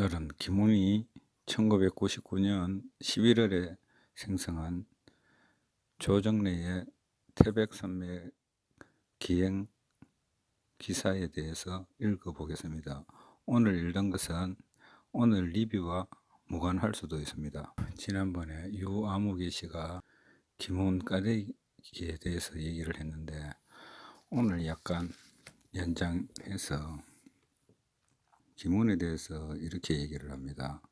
오늘은 김훈이 1999년 11월에 생성한 조정래의 태백산맥 기행 기사에 대해서 읽어보겠습니다. 오늘 읽은 것은 오늘 리뷰와 무관할 수도 있습니다. 지난번에 유아무개 씨가 김훈 까대기에 대해서 얘기를 했는데 오늘 약간 연장해서 김훈에 대해서 이렇게 얘기를 합니다.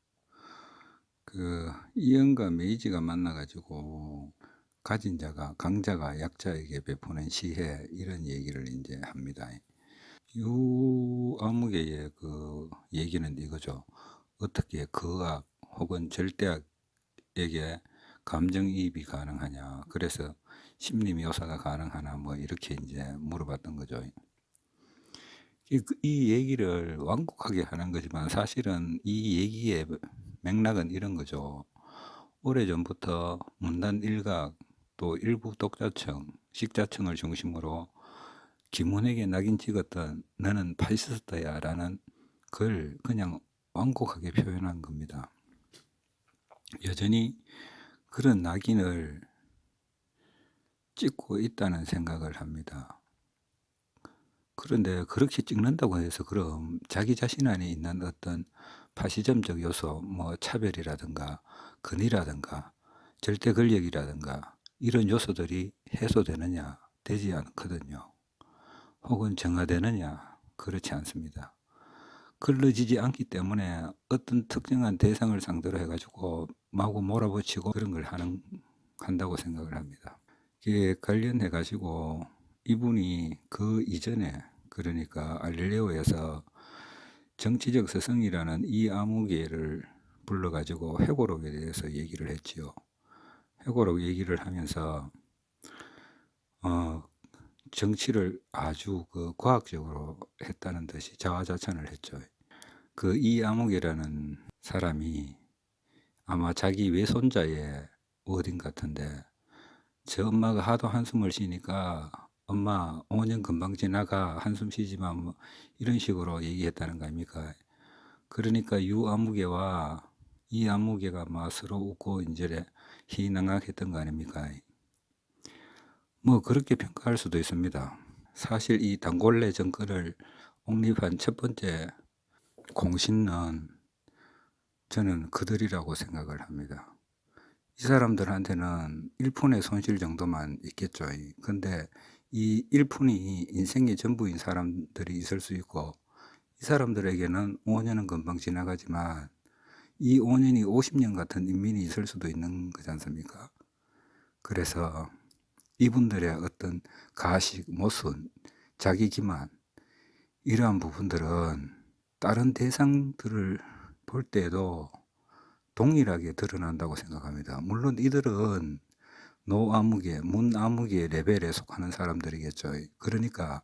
이연과 메이지가 만나가지고 가진 자가 강자가 약자에게 베푸는 시해, 이런 얘기를 이제 합니다. 유아무개의 그 얘기는 이거죠. 어떻게 거악 혹은 절대악에게 감정이입이 가능하냐, 그래서 심리묘사가 가능하나, 뭐 이렇게 이제 물어봤던 거죠. 이 얘기를 완곡하게 하는 거지만 사실은 이 얘기의 맥락은 이런 거죠. 오래전부터 문단 일각 또 일부 독자층, 식자층을 중심으로 김훈에게 낙인 찍었던 너는 파시스트야 라는 걸 그냥 완곡하게 표현한 겁니다. 여전히 그런 낙인을 찍고 있다는 생각을 합니다. 그런데 그렇게 찍는다고 해서 그럼 자기 자신 안에 있는 어떤 파시즘적 요소, 뭐 차별이라든가 근위라든가 절대 권력이라든가 이런 요소들이 해소되느냐? 되지 않거든요. 혹은 정화되느냐? 그렇지 않습니다. 걸러지지 않기 때문에 어떤 특정한 대상을 상대로 해가지고 마구 몰아붙이고 그런 걸 한다고 생각을 합니다. 이게 관련해 가지고 이분이 그 이전에, 그러니까 알릴레오에서 정치적 스승이라는 이 아무개를 불러가지고 회고록에 대해서 얘기를 했지요. 회고록 얘기를 하면서 정치를 아주 과학적으로 했다는 듯이 자화자찬을 했죠. 이 아무개라는 사람이 아마 자기 외손자의 어딘 같은데, 저 엄마가 하도 한숨을 쉬니까 엄마 5년 금방 지나가, 한숨 쉬지만, 뭐 이런 식으로 얘기했다는 거 아닙니까? 그러니까 유아무개와 이 아무개가 막 서로 웃고 이제 희낭학했던 거 아닙니까? 뭐 그렇게 평가할 수도 있습니다. 사실 이 단골레 정권을 옹립한 첫 번째 공신은 저는 그들이라고 생각을 합니다. 이 사람들한테는 1푼의 손실 정도만 있겠죠. 근데 이 1푼이 인생의 전부인 사람들이 있을 수 있고, 이 사람들에게는 5년은 금방 지나가지만 이 5년이 50년 같은 인민이 있을 수도 있는 거지 않습니까? 그래서 이분들의 어떤 가식, 모순, 자기 기만, 이러한 부분들은 다른 대상들을 볼 때에도 동일하게 드러난다고 생각합니다. 물론 이들은 노아무개, 문아무개 레벨에 속하는 사람들이겠죠. 그러니까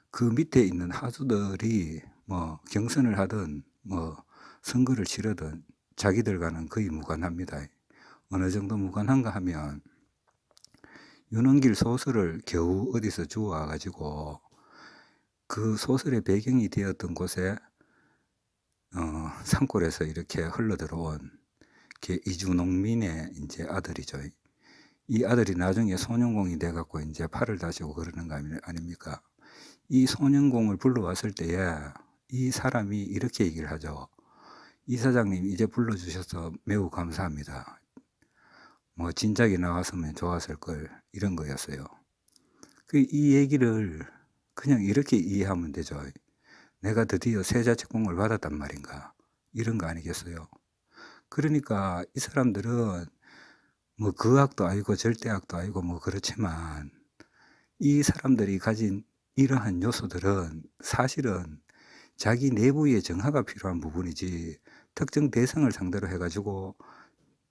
그 밑에 있는 하수들이 뭐 경선을 하든 뭐 선거를 치르든 자기들과는 거의 무관합니다. 어느 정도 무관한가 하면 윤원길 소설을 겨우 어디서 주워 가지고 그 소설의 배경이 되었던 곳에 산골에서 이렇게 흘러 들어온 이주농민의 이제 아들이죠. 이 아들이 나중에 소년공이 돼 갖고 이제 팔을 다시고 그러는 거 아닙니까? 이 소년공을 불러왔을 때에 이 사람이 이렇게 얘기를 하죠. 이사장님 이제 불러주셔서 매우 감사합니다. 뭐 진작에 나왔으면 좋았을 걸, 이런 거였어요. 이 얘기를 그냥 이렇게 이해하면 되죠. 내가 드디어 세자책공을 받았단 말인가, 이런 거 아니겠어요? 그러니까 이 사람들은 뭐 거악도 아니고 절대악도 아니고 뭐 그렇지만, 이 사람들이 가진 이러한 요소들은 사실은 자기 내부의 정화가 필요한 부분이지 특정 대상을 상대로 해가지고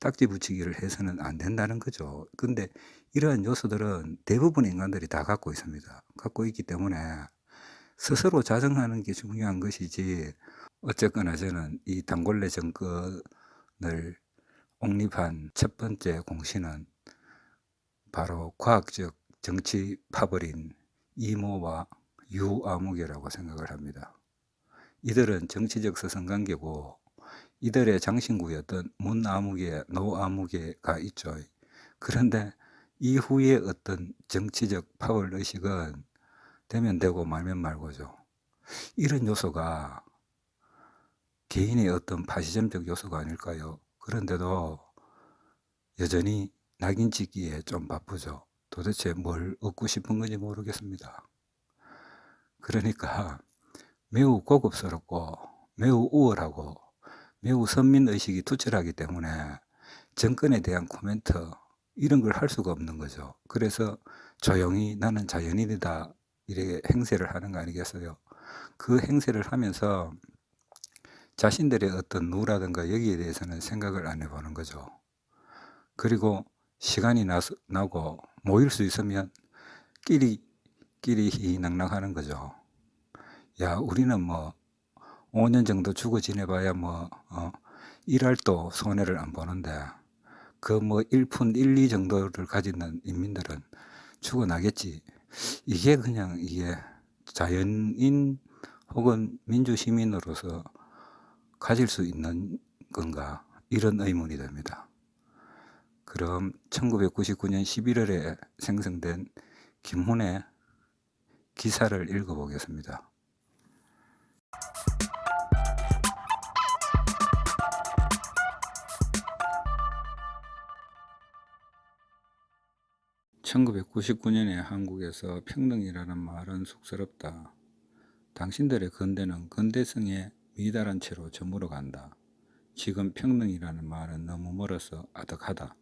딱지 붙이기를 해서는 안 된다는 거죠. 근데 이러한 요소들은 대부분의 인간들이 다 갖고 있습니다. 갖고 있기 때문에 스스로 자정하는 게 중요한 것이지, 어쨌거나 저는 이 단골레 정권을 옹립한 첫 번째 공신은 바로 과학적 정치 파벌인 이모와 유아무개라고 생각을 합니다. 이들은 정치적 서성관계고 이들의 장신구였던 문아무개, 노아무개가 있죠. 그런데 이후에 어떤 정치적 파월 의식은 되면 되고 말면 말고죠. 이런 요소가 개인의 어떤 파시점적 요소가 아닐까요? 그런데도 여전히 낙인 찍기에 좀 바쁘죠. 도대체 뭘 얻고 싶은 건지 모르겠습니다. 그러니까 매우 고급스럽고 매우 우월하고 매우 선민의식이 투철하기 때문에 정권에 대한 코멘트 이런 걸 할 수가 없는 거죠. 그래서 조용히 나는 자연인이다 이렇게 행세를 하는 거 아니겠어요? 그 행세를 하면서 자신들의 어떤 누라든가 여기에 대해서는 생각을 안 해보는 거죠. 그리고 시간이 나고 모일 수 있으면 끼리 낭낭하는 거죠. 야, 우리는 뭐 5년 정도 주거 지내봐야 뭐 일할도 손해를 안 보는데 그 뭐 1푼 1, 2 정도를 가지는 인민들은 죽어나겠지. 이게 그냥 이게 자연인 혹은 민주시민으로서 가질 수 있는 건가 이런 의문이 듭니다. 그럼 1999년 11월에 생성된 김훈의 기사를 읽어보겠습니다. (1999년에) 한국에서 평등이라는 말은 쑥스럽다. 당신들의 근대는 근대성에 미달한 채로 저물어 간다. 지금 평등이라는 말은 너무 멀어서 아득하다.